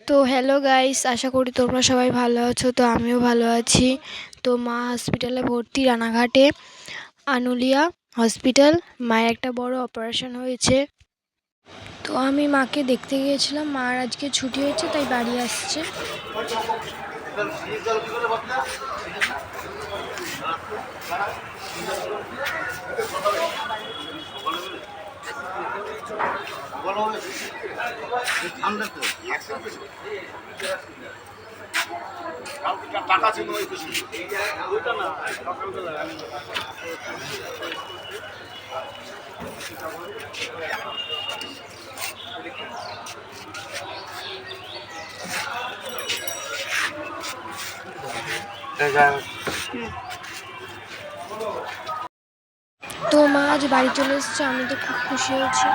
তো hello guys, আশা করি তোমরা সবাই ভালো আছো। তো আমিও ভালো আছি। তো মা হসপিটালে ভর্তি, রানাঘাটে আনুলিয়া হসপিটাল। মায়ের একটা বড় অপারেশন হয়েছে। তো আমি মাকে দেখতে গিয়েছিলাম। মার আজকে ছুটি হয়েছে, তাই বাড়ি আসছে। টাকা ছিল তো মা আজ বাড়ি চলে এসেছে, আমি তো খুব খুশি হয়েছি।